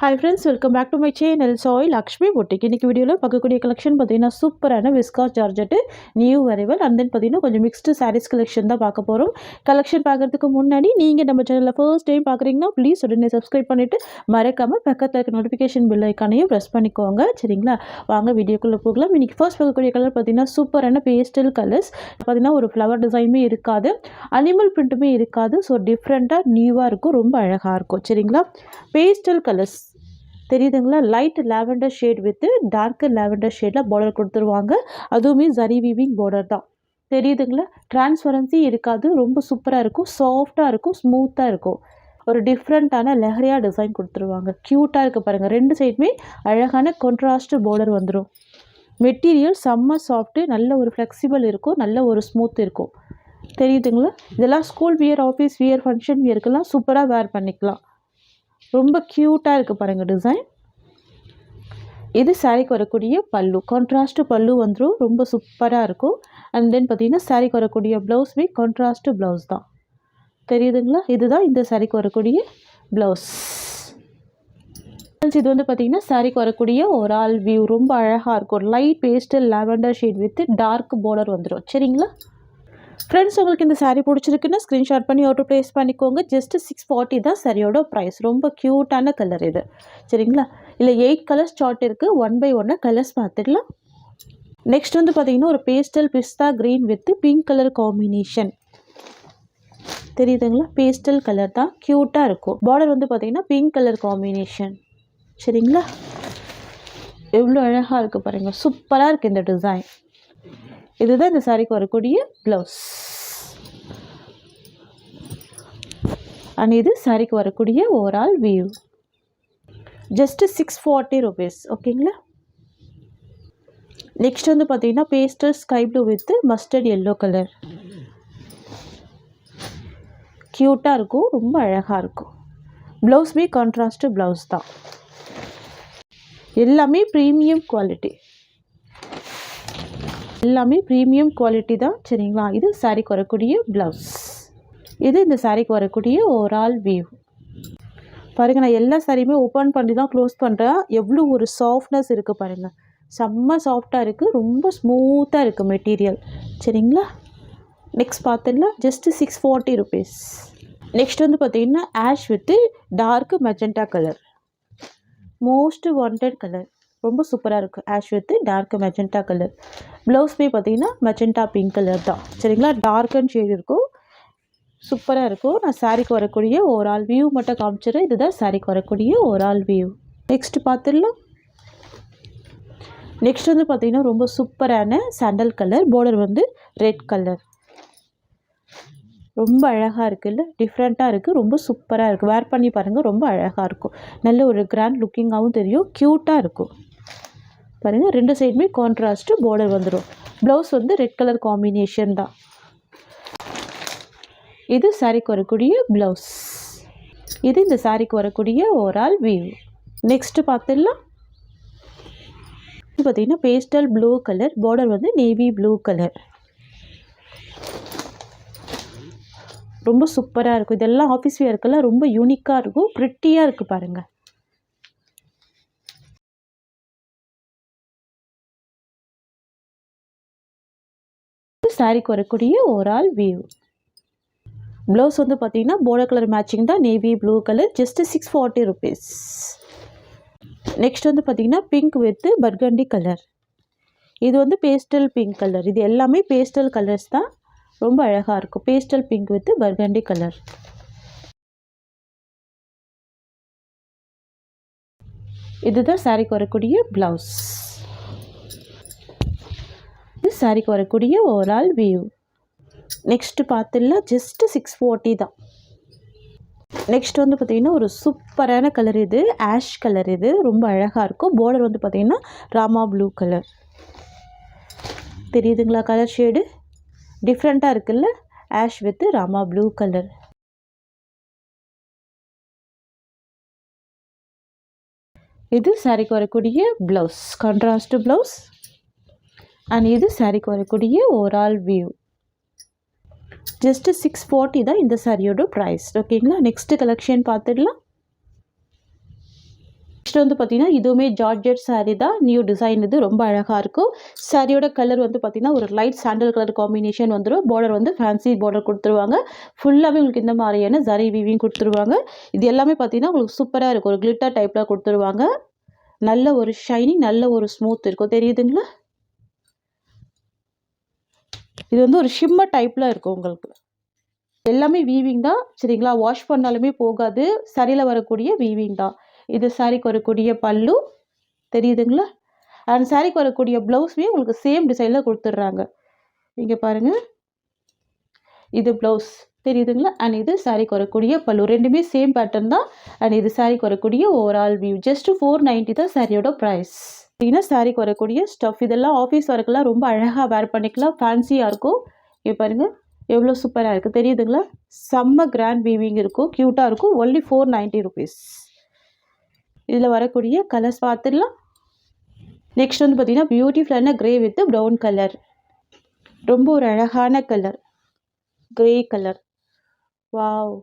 Hi friends, welcome back to my channel. Soy Lakshmi Boutique. இன்னைக்கு வீடியோல பார்க்கக்கூடிய collection பார்த்தீங்கன்னா சூப்பரான viscose georgette new arrival and then பார்த்தீங்கன்னா கொஞ்சம் மிக்ஸ்டு சாரீஸ் கலெக்ஷன் தான் பார்க்க போகிறோம். கலெக்ஷன் பார்க்கறதுக்கு முன்னாடி நீங்கள் நம்ம சேனலில் ஃபர்ஸ்ட் டைம் பார்க்குறீங்கன்னா ப்ளீஸ் உடனே சப்ஸ்கிரைப் பண்ணிவிட்டு மறக்காமல் பக்கத்தில் இருக்க நோட்டிஃபிகேஷன் பெல் ஐக்கானையும் ப்ரெஸ் பண்ணிக்கோங்க. சரிங்களா, வாங்க வீடியோக்குள்ளே போகலாம். இன்றைக்கி ஃபர்ஸ்ட் பார்க்கக்கூடிய கலர் பார்த்தீங்கன்னா சூப்பரான பேஸ்டல் கலர்ஸ். பார்த்தீங்கன்னா ஒரு ஃப்ளவர் டிசைனுமே இருக்காது, அனிமல் பிரிண்ட்டுமே இருக்காது. ஸோ டிஃப்ரெண்ட்டாக நியூவாக இருக்கும், ரொம்ப அழகாக இருக்கும். சரிங்களா, பேஸ்டல் கலர்ஸ் தெரியுதுங்களா, light lavender shade with dark lavender ஷேடில் பார்டர் கொடுத்துருவாங்க. அதுவுமே ஜரி வீவிங் பார்டர் தான். தெரியுதுங்களா, டிரான்ஸ்பரன்சி இருக்காது, ரொம்ப சூப்பராக இருக்கும், சாஃப்டாக இருக்கும், ஸ்மூத்தாக இருக்கும். ஒரு டிஃப்ரெண்ட்டான லெஹரியா டிசைன் கொடுத்துருவாங்க. க்யூட்டாக இருக்குது பாருங்கள். ரெண்டு சைடுமே அழகான கான்ட்ராஸ்ட் பார்டர் வந்துடும். மெட்டீரியல் செம்ம சாஃப்ட்டு, நல்ல ஒரு ஃப்ளெக்சிபிள் இருக்கும், நல்ல ஒரு ஸ்மூத் இருக்கும். தெரியுதுங்களா, இதெல்லாம் school wear, office wear, function வியருக்கெல்லாம் சூப்பராக வேர் பண்ணிக்கலாம். ரொம்ப க்யூட்டாக இருக்குது பாருங்கள் டிசைன். இது சாரீக்கு வரக்கூடிய பல்லு, கான்ட்ராஸ்ட் பல்லு வந்துடும், ரொம்ப சூப்பராக இருக்கும். அண்ட் தென் பார்த்தீங்கன்னா சாரீக்கு வரக்கூடிய ப்ளவுஸ்மே கான்ட்ராஸ்ட் ப்ளவுஸ் தான். தெரியுதுங்களா, இதுதான் இந்த சாரீக்கு வரக்கூடிய ப்ளவுஸ். இது வந்து பார்த்தீங்கன்னா சாரீக்கு வரக்கூடிய ஒரு ஆல் வியூ ரொம்ப அழகாக இருக்கும். Light pastel lavender shade with dark border வந்துடும். சரிங்களா ஃப்ரெண்ட்ஸ், உங்களுக்கு இந்த சாரீ பிடிச்சிருக்குன்னா ஸ்க்ரீன்ஷாட் பண்ணி ஆர்டர் ப்ளேஸ் பண்ணிக்கோங்க. ஜஸ்ட் 640 தான் சாரியோட ப்ரைஸ். ரொம்ப க்யூட்டான கலர் இது. சரிங்களா, இல்லை 8 கலர்ஸ் சார்ட் இருக்குது. 1 by 1 கலர்ஸ் பார்த்துடலாம். நெக்ஸ்ட் வந்து பார்த்தீங்கன்னா ஒரு pastel pista green with pink colour combination. தெரியுதுங்களா, பேஸ்டல் கலர் தான், க்யூட்டாக இருக்கும். பார்டர் வந்து பார்த்தீங்கன்னா பிங்க் கலர் காம்பினேஷன். சரிங்களா, எவ்வளோ அழகாக இருக்குது பாருங்கள், சூப்பராக இருக்குது இந்த டிசைன். இதுதான் இந்த சாரீக்கு வரக்கூடிய ப்ளவுஸ். அண்ட் இது சாரீக்கு வரக்கூடிய ஓவரால் வியூ. Just 640 rupees. ஓகேங்களா. நெக்ஸ்ட் வந்து பார்த்தீங்கன்னா pastel sky blue with mustard yellow colour. க்யூட்டாக இருக்கும், ரொம்ப அழகாக இருக்கும். ப்ளவுஸ்மே கான்ட்ராஸ்ட் ப்ளவுஸ் தான். எல்லாமே ப்ரீமியம் குவாலிட்டி, எல்லாமே ப்ரீமியம் குவாலிட்டி தான். சரிங்களா, இது சாரீக்கு வரக்கூடிய ப்ளவுஸ். இது இந்த சாரீக்கு வரக்கூடிய ஓவரால் வியூ. பாருங்கள், நான் எல்லா சாரியுமே ஓப்பன் பண்ணி தான் க்ளோஸ் பண்ணுறேன். எவ்வளோ ஒரு சாஃப்ட்னஸ் இருக்குது பாருங்கள், செம்ம சாஃப்டாக இருக்குது, ரொம்ப ஸ்மூத்தாக இருக்குது மெட்டீரியல். சரிங்களா, நெக்ஸ்ட் பார்த்துடலாம். Just 640 rupees. நெக்ஸ்ட் வந்து பார்த்திங்கன்னா ash with dark magenta colour, most wanted colour. ரொம்ப சூப்பராக இருக்குது. Ash with dark magenta colour. ப்ளவுஸ்மே பார்த்தீங்கன்னா மெஜெண்டா பிங்க் கலர் தான். சரிங்களா, டார்க் அண்ட் ஷேட் இருக்கும், சூப்பராக இருக்கும். நான் சாரீக்கு வரக்கூடிய ஓவரால் வியூ மட்டும் காமிச்சிடுறேன். இதுதான் சாரீக்கு வரக்கூடிய ஓவரால் வியூ. நெக்ஸ்ட் பார்த்துடலாம். நெக்ஸ்ட் வந்து பார்த்தீங்கன்னா ரொம்ப சூப்பரான சாண்டல் கலர், பார்டர் வந்து ரெட் கலர். ரொம்ப அழகாக இருக்குல்ல, டிஃப்ரெண்ட்டாக இருக்குது, ரொம்ப சூப்பராக இருக்குது. வேர் பண்ணி பாருங்கள், ரொம்ப அழகாக இருக்கும். நல்ல ஒரு கிராண்ட் லுக்கிங்காகவும் தெரியும், க்யூட்டாக இருக்கும். பாருங்கள், ரெண்டு சைடுமே கான்ட்ராஸ்ட்டு பார்டர் வந்துடும். ப்ளவுஸ் வந்து ரெட் கலர் காம்பினேஷன் தான். இது சாரீக்கு வரக்கூடிய ப்ளவுஸ். இது இந்த சாரீக்கு வரக்கூடிய ஓவரால் வியூ. நெக்ஸ்ட்டு பார்த்துடலாம். இது பார்த்திங்கன்னா பேஸ்டல் ப்ளூ கலர், பார்டர் வந்து நேவி ப்ளூ கலர். ரொம்ப சூப்பராக இருக்கும். இதெல்லாம் ஆஃபீஸ் வியருக்கெல்லாம் ரொம்ப யூனிக்காக இருக்கும், ப்ரிட்டியாக இருக்குது பாருங்கள். சாரீக்கு வரக்கூடிய ஓவரால் வியூ. ப்ளவுஸ் வந்து பார்த்தீங்கன்னா பார்டர் கலர் மேட்சிங் தான், navy blue colour. Just 640 rupees. Next வந்து பார்த்தீங்கன்னா பிங்க் வித் பர்கண்டி கலர். இது வந்து பேஸ்டல் பிங்க் கலர். இது எல்லாமே பேஸ்டல் கலர்ஸ் தான், ரொம்ப அழகாக இருக்கும். Pastel pink with burgundy colour. இதுதான் சாரீக்கு வரக்கூடிய ப்ளவுஸ். இது சாரீக்கு வரக்கூடிய ஓவரால் வியூ. நெக்ஸ்ட்டு பார்த்துடலாம். ஜஸ்ட்டு 640 தான். நெக்ஸ்ட் வந்து பார்த்திங்கன்னா ஒரு சூப்பரான கலர். இது ஆஷ் கலர். இது ரொம்ப அழகாக இருக்கும். பார்டர் வந்து பார்த்திங்கன்னா ராமா ப்ளூ கலர். தெரியுதுங்களா, கலர் ஷேடு டிஃப்ரெண்ட்டாக இருக்குல்ல, ash with Rama blue colour. இது சாரீக்கு வரக்கூடிய ப்ளவுஸ், கான்ட்ராஸ்ட் ப்ளவுஸ். அண்ட் இது சாரீக்கு வரக்கூடிய ஓவரால் வியூ. ஜஸ்ட்டு 640 தான் இந்த சாரியோட ப்ரைஸ். ஓகேங்களா, நெக்ஸ்ட்டு கலெக்ஷன் பார்த்துடலாம். நெக்ஸ்ட் வந்து பார்த்தீங்கன்னா இதுவுமே ஜார்ஜெட் saree தான். நியூ டிசைன் இது ரொம்ப அழகாக இருக்கும். சாரியோட கலர் வந்து பார்த்தீங்கன்னா ஒரு லைட் சாண்டல் கலர் காம்பினேஷன் வந்துடும். பார்டர் வந்து ஃபேன்சி பார்டர் கொடுத்துருவாங்க. ஃபுல்லாகவே உங்களுக்கு இந்த மாதிரியான ஜரி வீவிங் கொடுத்துருவாங்க. இது எல்லாமே பார்த்தீங்கன்னா உங்களுக்கு சூப்பராக இருக்கும். ஒரு கிளிட்டர் டைப்பில் கொடுத்துருவாங்க. நல்ல ஒரு ஷைனிங், நல்ல ஒரு ஸ்மூத் இருக்கும். தெரியுதுங்களா? இது வந்து ஒரு ஷிம்மர் டைப்பில் இருக்கும் உங்களுக்கு. எல்லாமே வீவிங் தான் சரிங்களா. வாஷ் பண்ணாலுமே போகாது. சரியில் வரக்கூடிய வீவிங் தான். இது சாரிக்கு வரக்கூடிய பல்லு தெரியுதுங்களா. அண்ட் சாரிக்கு வரக்கூடிய ப்ளவுஸுமே உங்களுக்கு சேம் டிசைனில் கொடுத்துட்றாங்க. இங்கே பாருங்கள், இது ப்ளவுஸ் தெரியுதுங்களா. அண்ட் இது சாரிக்கு வரக்கூடிய பல்லு. ரெண்டுமே சேம் பேட்டர்ன் தான். அண்ட் இது சாரிக்கு வரக்கூடிய ஓவரால் வியூ. ஜஸ்ட் 490 தான் சாரியோட ப்ரைஸ். பார்த்தீங்கன்னா சாரிக்கு வரக்கூடிய ஸ்டஃப் இதெல்லாம் ஆஃபீஸ் ஒர்க்கெலாம் ரொம்ப அழகாக வேர் பண்ணிக்கலாம். ஃபேன்சியாக இருக்கும். இங்கே பாருங்கள் எவ்வளோ சூப்பராக இருக்குது தெரியுதுங்களா. செம்ம கிராண்ட் வீவிங் இருக்கும். க்யூட்டாக இருக்கும். Only 490 rupees. இதில் வரக்கூடிய கலர்ஸ் பார்த்துடலாம். நெக்ஸ்ட் வந்து பார்த்தீங்கன்னா பியூட்டிஃபுல்லான கிரே வித் ப்ரௌன் கலர். ரொம்ப ஒரு அழகான colour grey colour. Wow,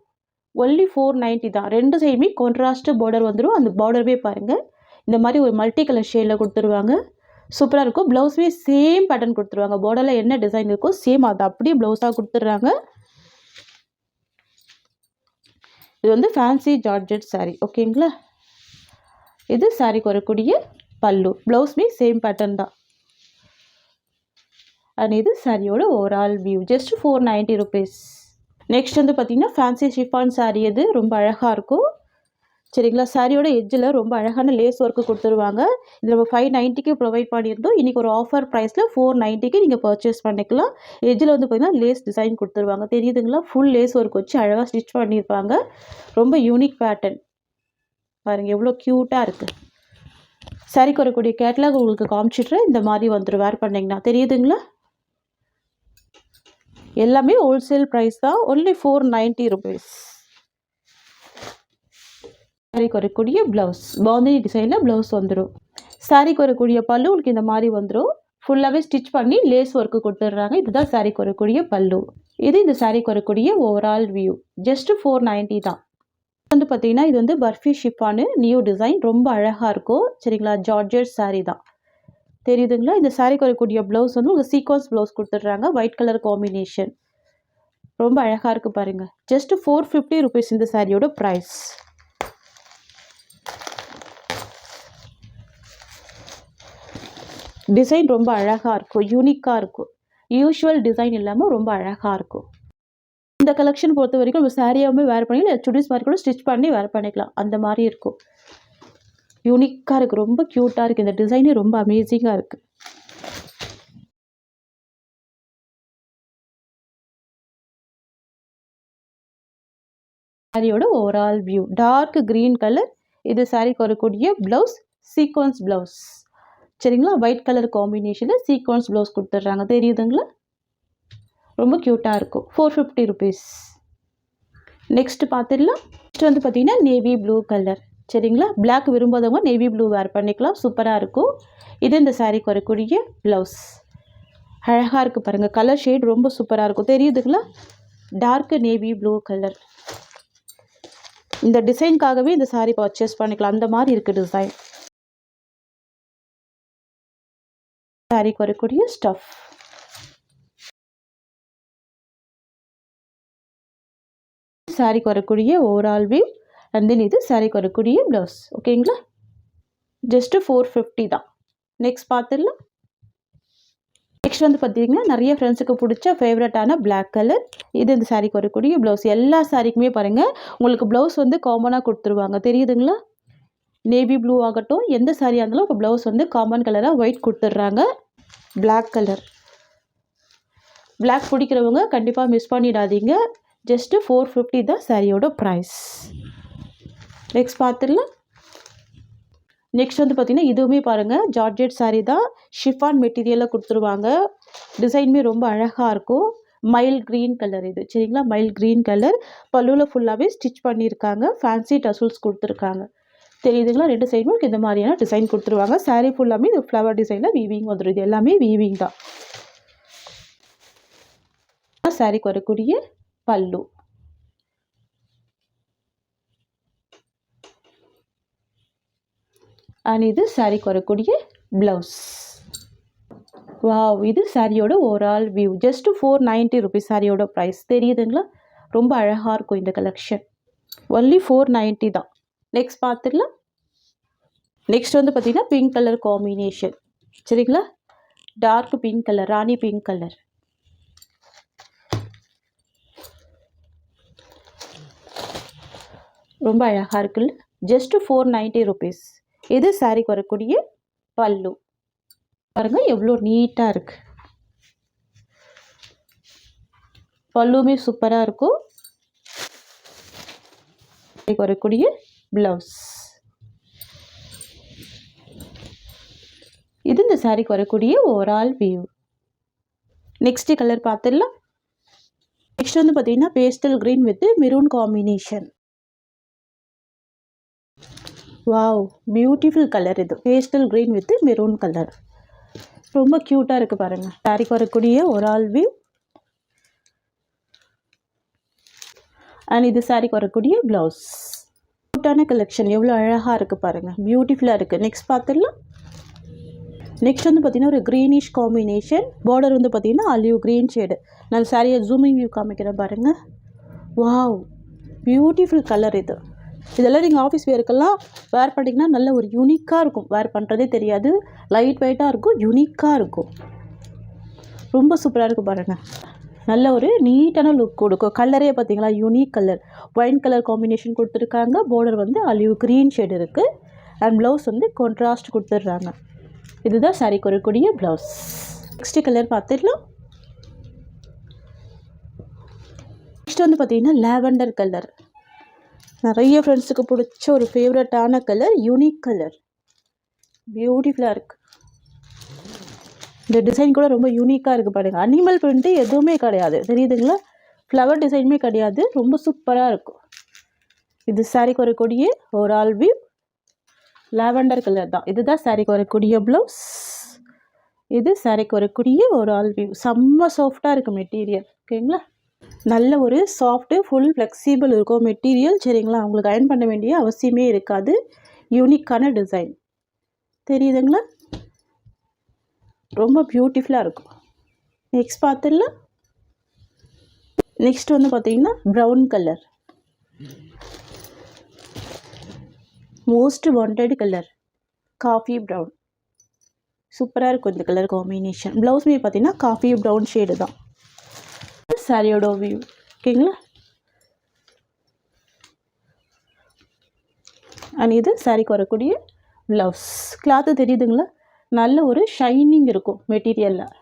only 490 தான். ரெண்டு சைடுமே கான்ட்ராஸ்ட் பார்டர் வந்துடும். அந்த பார்டர்வே பாருங்கள் இந்த மாதிரி ஒரு மல்டி கலர் ஷேடில் கொடுத்துருவாங்க. சூப்பராக இருக்கும். ப்ளவுஸுமே சேம் பேட்டர்ன் கொடுத்துருவாங்க. பார்டரில் என்ன டிசைன் இருக்கோ சேம் அதை அப்படியே ப்ளவுஸாக கொடுத்துட்றாங்க. இது வந்து ஃபேன்சி ஜார்ஜெட் saree ஓகேங்களா. இது சாரிக்கு வரக்கூடிய பல்லு. ப்ளவுஸுமே சேம் பேட்டர்ன் தான். அண்ட் இது சாரியோட overall view. Just 490 rupees. Next வந்து பார்த்தீங்கன்னா ஃபேன்சி ஷிஃபான் saree. இது ரொம்ப அழகாக இருக்கும் சரிங்களா. சாரியோட எட்ஜில் ரொம்ப அழகான லேஸ் ஒர்க்கு கொடுத்துருவாங்க. இது நம்ம 590க்கு ப்ரொவைட் பண்ணியிருந்தோம். இன்றைக்கி ஒரு ஆஃபர் ப்ரைஸில் 490க்கு நீங்கள் பர்ச்சேஸ் பண்ணிக்கலாம். எட்ஜில் வந்து பார்த்தீங்கன்னா லேஸ் டிசைன் கொடுத்துருவாங்க. தெரியுதுங்களா. ஃபுல் லேஸ் ஒர்க் வச்சு அழகாக ஸ்டிச் பண்ணியிருப்பாங்க. ரொம்ப யூனிக் பேட்டர்ன் பாருங்கள் எவ்வளோ க்யூட்டாக இருக்குது. சாரிக்கு வரக்கூடிய கேட்லாக் உங்களுக்கு காமிச்சிட்றேன். இந்த மாதிரி வந்துடும் வேர் பண்ணிங்கன்னா. தெரியுதுங்களா. எல்லாமே ஹோல்சேல் ப்ரைஸ் தான். Only 490 rupees. சாரிக்கு வரக்கூடிய ப்ளவுஸ் பாந்தினி டிசைனில் ப்ளவுஸ் வந்துடும். சாரிக்கு வரக்கூடிய பல்லு உங்களுக்கு இந்த மாதிரி வந்துடும். ஃபுல்லாகவே ஸ்டிச் பண்ணி லேஸ் ஒர்க்கு கொடுத்துட்றாங்க. இதுதான் சாரிக்கு வரக்கூடிய பல்லு. இது இந்த சாரிக்கு வரக்கூடிய ஓவரால் வியூ. ஜஸ்ட் 490 தான். வந்து பார்த்தீங்கன்னா இது வந்து பர்ஃபி ஷிஃபானு நியூ டிசைன். ரொம்ப அழகாக இருக்கும் சரிங்களா. ஜார்ஜெட் saree தான். தெரியுதுங்களா. இந்த சாரிக்கு வரக்கூடிய ப்ளவுஸ் வந்து உங்களுக்கு சீக்வன்ஸ் ப்ளவுஸ் கொடுத்துட்றாங்க. White colour combination. ரொம்ப அழகாக இருக்குது பாருங்கள். ஜஸ்ட் 450 ருபீஸ் இந்த சாரியோட ப்ரைஸ். டிசைன் ரொம்ப அழகாக இருக்கும். யூனிக்காக இருக்கும். யூஷுவல் டிசைன் இல்லாமல் ரொம்ப அழகாக இருக்கும். இந்த கலெக்ஷன் பொறுத்த வரைக்கும் நம்ம சாரியாகவுமே வேர் பண்ணிக்கலாம். சுடிஸ் மாதிரி கூட ஸ்டிச் பண்ணி வேர் பண்ணிக்கலாம். அந்த மாதிரி இருக்கும். யூனிக்காக இருக்குது. ரொம்ப க்யூட்டாக இருக்குது. இந்த டிசைனே ரொம்ப அமேசிங்காக இருக்குது. சாரியோட overall view. Dark green colour. இது சாரிக்கு வரக்கூடிய ப்ளவுஸ் சீக்வன்ஸ் ப்ளவுஸ் சரிங்களா. ஒயிட் கலர் காம்பினேஷனில் சீக்வன்ஸ் ப்ளவுஸ் கொடுத்துட்றாங்க. தெரியுதுங்களா. ரொம்ப க்யூட்டாக இருக்கும். 450 ருபீஸ். நெக்ஸ்ட்டு பார்த்துடலாம். நெக்ஸ்ட் வந்து பார்த்தீங்கன்னா நேவி ப்ளூ கலர் சரிங்களா. பிளாக் விரும்பாதவங்க நேவி ப்ளூ வேர் பண்ணிக்கலாம். சூப்பராக இருக்கும். இது இந்த சாரிக்கு வரக்கூடிய ப்ளவுஸ். அழகாக இருக்குது பாருங்கள். கலர் ஷேட் ரொம்ப சூப்பராக இருக்கும். தெரியுதுங்களா. Dark navy blue colour. இந்த டிசைனுக்காகவே இந்த சாரீ பர்ச்சேஸ் பண்ணிக்கலாம். அந்த மாதிரி இருக்குது டிசைன். சாரிக்கு வரக்கூடிய ஸ்டஃப். சாரிக்கு வரக்கூடிய ஓவரால் வியூ. அண்ட் தென் இது சாரிக்கு வரக்கூடிய ப்ளவுஸ் ஓகேங்களா. ஜஸ்ட்டு 450 தான். நெக்ஸ்ட் பார்த்துடலாம். நெக்ஸ்ட் வந்து பார்த்தீங்கன்னா நிறைய ஃப்ரெண்ட்ஸுக்கு பிடிச்ச ஃபேவரட்டான பிளாக் கலர். இது இந்த சாரிக்கு வரக்கூடிய ப்ளவுஸ். எல்லா சாரிக்குமே பாருங்கள் உங்களுக்கு ப்ளவுஸ் வந்து காமனாக கொடுத்துருவாங்க. தெரியுதுங்களா. நேவி ப்ளூ ஆகட்டும் எந்த சாரியாக இருந்தாலும் இப்போ ப்ளவுஸ் வந்து காமன் கலராக ஒயிட் கொடுத்துட்றாங்க. Black colour. பிளாக் பிடிக்கிறவங்க கண்டிப்பாக மிஸ் பண்ணிடாதீங்க. ஜஸ்ட்டு 450 தான் சாரியோட ப்ரைஸ். நெக்ஸ்ட் பார்த்துடலாம். நெக்ஸ்ட் வந்து பார்த்திங்கன்னா இதுவுமே பாருங்கள் ஜார்ஜெட் saree தான். ஷிஃபான் மெட்டீரியலில் கொடுத்துருவாங்க. டிசைனுமே ரொம்ப அழகாக இருக்கும். மைல் க்ரீன் கலர் இது சரிங்களா. Mile green colour. பல்லுவில் ஃபுல்லாகவே ஸ்டிச் பண்ணியிருக்காங்க. ஃபேன்சி டசல்ஸ் கொடுத்துருக்காங்க. தெரியுதுங்களா. ரெண்டு சைடுமே இந்த மாதிரியான டிசைன் கொடுத்துருவாங்க. saree ஃபுல்லாமே இந்த ஃப்ளவர் டிசைனில் வீவிங் வந்துடும். இது எல்லாமே வீவிங் தான். சாரிக்கு வரக்கூடிய பல்லு. அண்ட் இது சாரீக்கு வரக்கூடிய ப்ளவுஸ். வாவ், இது சாரியோட ஓவரால் வியூ. ஜஸ்ட் 490 ருபீஸ் சாரியோட ப்ரைஸ். தெரியுதுங்களா? ரொம்ப அழகாக இருக்கும் இந்த கலெக்ஷன். ஒன்லி 490 தான். நெக்ஸ்ட் பார்த்துடலாம். நெக்ஸ்ட் வந்து பார்த்தீங்கன்னா பிங்க் கலர் காம்பினேஷன். சரிங்களா? டார்க் பிங்க் கலர், ராணி பிங்க் கலர். ரொம்ப அழகாக இருக்குல்ல? Just 490 rupees. இது சாரிக்கு வரக்கூடிய பல்லு. பாருங்க எவ்வளோ நீட்டாக இருக்கு. பல்லுமே சூப்பராக இருக்கும். வரக்கூடிய ப்ளவுஸ். இது இந்த சாரிக்கு வரக்கூடிய ஓவரால் வியூ. நெக்ஸ்ட் கலர் பார்த்துடலாம். நெக்ஸ்ட் வந்து பார்த்தீங்கன்னா pastel green with maroon combination. Wow, beautiful colour இது. Pastel green with maroon colour. ரொம்ப க்யூட்டாக இருக்குது பாருங்கள். சாரிக்கு வரக்கூடிய ஓவரால் வியூ. அண்ட் இது சாரிக்கு வரக்கூடிய ப்ளவுஸ். க்யூட்டான கலெக்ஷன். எவ்வளோ அழகாக இருக்குது பாருங்கள். பியூட்டிஃபுல்லாக இருக்குது. நெக்ஸ்ட் பார்த்துடலாம். நெக்ஸ்ட் வந்து பார்த்திங்கன்னா ஒரு க்ரீனிஷ் காம்பினேஷன். பார்டர் வந்து பார்த்திங்கன்னா ஆலிவ் க்ரீன் ஷேடு. நான் சாரியை ஜூமிங் வியூ காமிக்கிறேன் பாருங்கள். வாவ், பியூட்டிஃபுல் கலர் இது. இதெல்லாம் நீங்கள் ஆஃபீஸ் வேர்க்கெல்லாம் வேர் பண்ணிங்கன்னா நல்ல ஒரு யூனிக்காக இருக்கும். வேர் பண்ணுறதே தெரியாது. லைட் வெயிட்டாக இருக்கும், யூனிக்காக இருக்கும். ரொம்ப சூப்பராக இருக்கும் பாருங்கள். நல்ல ஒரு நீட்டான லுக் கொடுக்கும். கலரே பார்த்தீங்களா, unique colour. Wine colour combination கொடுத்துருக்காங்க. பார்டர் வந்து ஆலிவ் க்ரீன் ஷேடு இருக்குது. அண்ட் ப்ளவுஸ் வந்து கான்ட்ராஸ்ட் கொடுத்துட்றாங்க. இதுதான் சாரிக்கு வரக்கூடிய ப்ளவுஸ். நெக்ஸ்ட் கலர் பார்த்துடலாம். நெக்ஸ்ட் வந்து பார்த்தீங்கன்னா லாவெண்டர் கலர். நிறைய ஃப்ரெண்ட்ஸுக்கு பிடிச்ச ஒரு ஃபேவரட்டான கலர், யூனிக் கலர். பியூட்டிஃபுல்லாக இருக்குது. இந்த டிசைன் கூட ரொம்ப யூனிக்காக இருக்குது பாருங்கள். அனிமல் பிரிண்ட்டு எதுவுமே கிடையாது. தெரியுதுங்களா? ஃப்ளவர் டிசைனுமே கிடையாது. ரொம்ப சூப்பராக இருக்கும். இது சாரிக்கு வரக்கூடிய ஓவரால் வியூ. லாவெண்டர் கலர் தான். இதுதான் சாரிக்கு வரக்கூடிய ப்ளவுஸ். இது சாரிக்கு வரக்கூடிய ஓவரால் வியூ. செம்ம சாஃப்டாக இருக்குது மெட்டீரியல். ஓகேங்களா? நல்ல ஒரு சாஃப்ட்டு ஃபுல் ஃப்ளெக்சிபிள் இருக்கும் மெட்டீரியல். சரிங்களா? உங்களுக்கு அயர்ன் பண்ண வேண்டிய அவசியமே இருக்காது. யூனிக்கான டிசைன். தெரியுதுங்களா? ரொம்ப பியூட்டிஃபுல்லாக இருக்கும். நெக்ஸ்ட் பார்த்துடலாம். நெக்ஸ்ட் வந்து பார்த்தீங்கன்னா brown colour. Most wanted colour, coffee brown. சூப்பராக இருக்கும் இந்த கலர் காம்பினேஷன். ப்ளவுஸுமே பார்த்தீங்கன்னா காஃபி ப்ரௌன் ஷேடு தான். சாரியோட வியூ. ஓகேங்களா? அண்ட் இது சாரிக்கு வரக்கூடிய ப்ளவுஸ். கிளாத்து தெரியுதுங்களா? நல்ல ஒரு ஷைனிங் இருக்கும் மெட்டீரியலில்.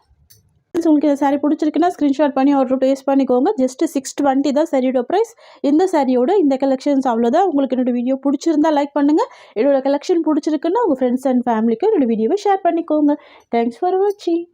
உங்களுக்கு இந்த சாரீ பிடிச்சிருக்குன்னா ஸ்க்ரீன்ஷாட் பண்ணி ஆர்டர் ப்ளேஸ் பண்ணிக்கோங்க. ஜஸ்ட் 620 தான் சாரியோட ப்ரைஸ். இந்த சாரியோட இந்த கலெக்ஷன்ஸ் அவ்வளோதான். உங்களுக்கு என்னோடய வீடியோ பிடிச்சிருந்தா லைக் பண்ணுங்கள். என்னோடய கலெக்ஷன் பிடிச்சிருக்குன்னா உங்கள் ஃப்ரெண்ட்ஸ் அண்ட் ஃபேமிலிக்கு என்னோடய வீடியோவை ஷேர் பண்ணிக்கோங்க. தேங்க்ஸ் ஃபார் வாட்சிங்.